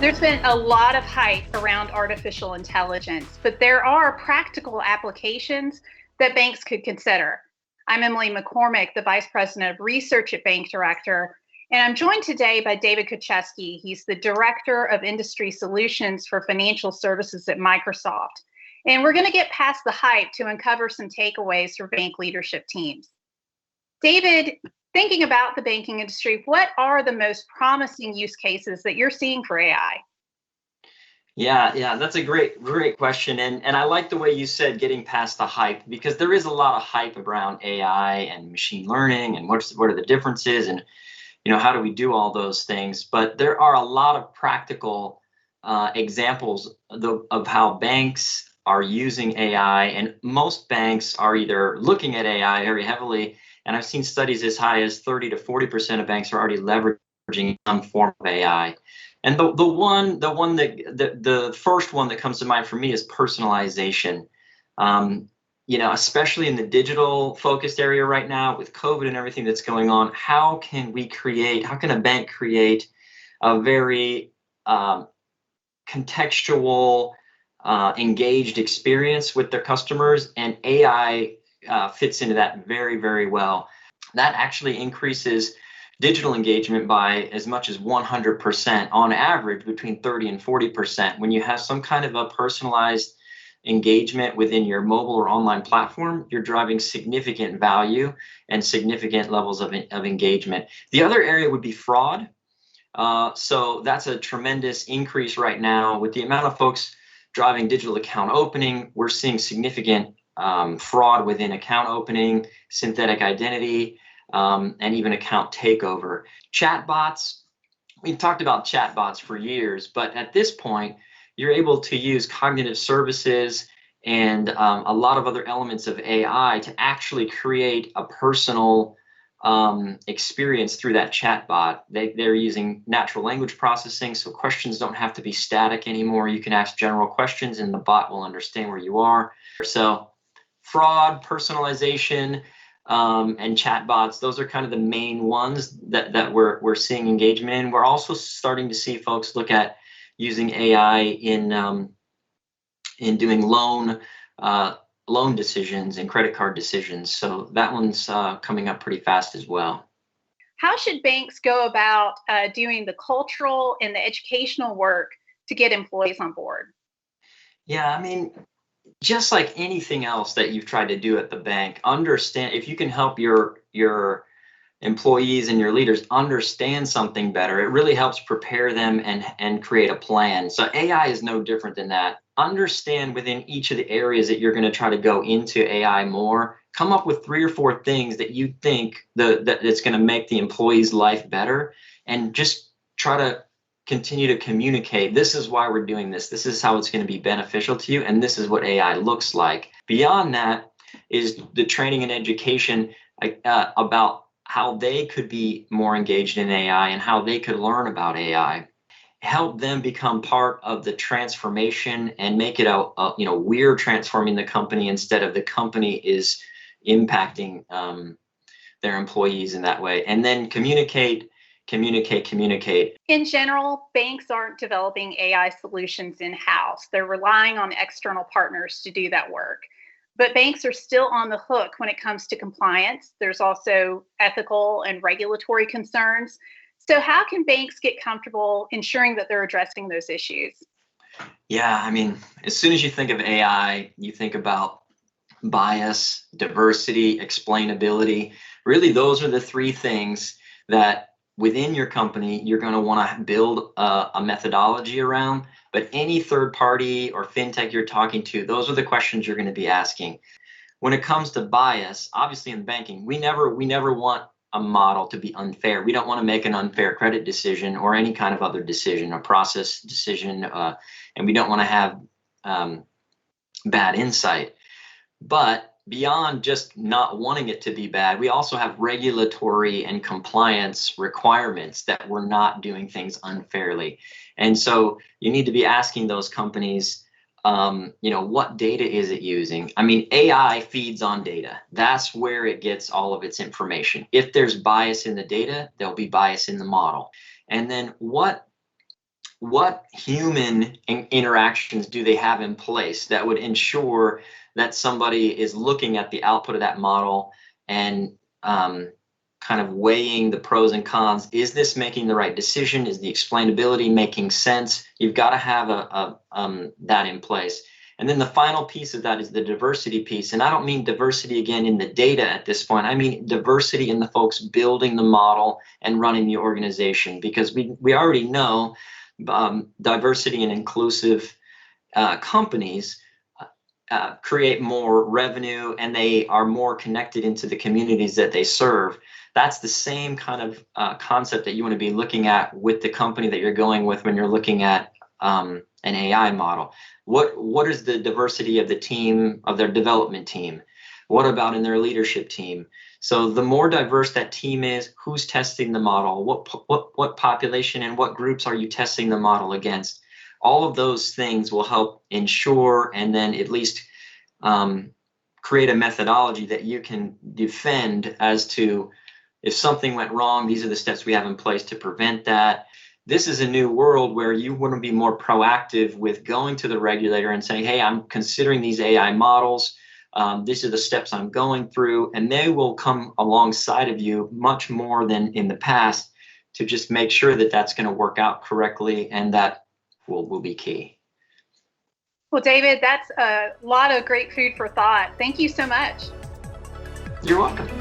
There's been a lot of hype around artificial intelligence, but there are practical applications that banks could consider. I'm Emily McCormick, the Vice President of Research at Bank Director, and I'm joined today by David Koscheski. He's the Director of Industry Solutions for Financial Services at Microsoft. And we're going to get past the hype to uncover some takeaways for bank leadership teams. David, thinking about the banking industry, what are the most promising use cases that you're seeing for AI? Yeah, that's a great question. And I like the way you said getting past the hype, because there is a lot of hype around AI and machine learning and what are the differences and how do we do all those things. But there are a lot of practical examples of how banks are using AI, and most banks are either looking at AI very heavily, and I've seen studies as high as 30 to 40% of banks are already leveraging some form of AI. And the first one that comes to mind for me is personalization. Especially in the digital focused area right now with COVID and everything that's going on, how can a bank create a very contextual, engaged experience with their customers? And AI fits into that very, very well. That actually increases digital engagement by as much as 100%, on average between 30 and 40%. When you have some kind of a personalized engagement within your mobile or online platform, you're driving significant value and significant levels of engagement. The other area would be fraud. So that's a tremendous increase right now with the amount of folks driving digital account opening. We're seeing significant fraud within account opening, synthetic identity, and even account takeover. Chatbots, we've talked about chatbots for years, but at this point, you're able to use cognitive services and a lot of other elements of AI to actually create a personal experience through that chatbot. They're using natural language processing, so questions don't have to be static anymore. You can ask general questions and the bot will understand where you are. So fraud, personalization, and chatbots, those are kind of the main ones that we're seeing engagement in. We're also starting to see folks look at using AI in doing loan decisions and credit card decisions. So that one's coming up pretty fast as well. How should banks go about doing the cultural and the educational work to get employees on board? Yeah, I mean, just like anything else that you've tried to do at the bank, understand if you can help your employees and your leaders understand something better, it really helps prepare them and create a plan. So AI is no different than that. Understand within each of the areas that you're going to try to go into AI more. Come up with 3 or 4 things that you think that it's going to make the employee's life better, and just try to continue to communicate. This is why we're doing this. This is how it's going to be beneficial to you, and this is what AI looks like. Beyond that is the training and education about how they could be more engaged in AI and how they could learn about AI. Help them become part of the transformation and make it we're transforming the company instead of the company is impacting their employees in that way. And then communicate. In general, banks aren't developing AI solutions in-house. They're relying on external partners to do that work. But banks are still on the hook when it comes to compliance. There's also ethical and regulatory concerns. So how can banks get comfortable ensuring that they're addressing those issues? Yeah, I mean, as soon as you think of AI, you think about bias, diversity, explainability. Really, those are the 3 things that within your company you're going to want to build a methodology around. But any third party or fintech you're talking to, those are the questions you're going to be asking. When it comes to bias, obviously in banking, we never want a model to be unfair. We don't want to make an unfair credit decision or any kind of other decision, a process decision, and we don't want to have bad insight. But beyond just not wanting it to be bad, we also have regulatory and compliance requirements that we're not doing things unfairly. And so you need to be asking those companies, what data is it using? I mean, AI feeds on data. That's where it gets all of its information. If there's bias in the data, there'll be bias in the model. And then what what human interactions do they have in place that would ensure that somebody is looking at the output of that model and kind of weighing the pros and cons. Is this making the right decision? Is the explainability making sense? You've got to have that in place. And then the final piece of that is the diversity piece. And I don't mean diversity again in the data at this point. I mean diversity in the folks building the model and running the organization, because we already know diversity and inclusive companies create more revenue, and they are more connected into the communities that they serve. That's the same kind of concept that you want to be looking at with the company that you're going with when you're looking at an AI model. What is the diversity of the team, of their development team? What about in their leadership team? So the more diverse that team is, who's testing the model? What population and what groups are you testing the model against? All of those things will help ensure, and then at least create a methodology that you can defend as to, if something went wrong, these are the steps we have in place to prevent that. This is a new world where you want to be more proactive with going to the regulator and saying, hey, I'm considering these AI models. These are the steps I'm going through, and they will come alongside of you much more than in the past to just make sure that that's going to work out correctly, and that will be key. Well, David, that's a lot of great food for thought. Thank you so much. You're welcome.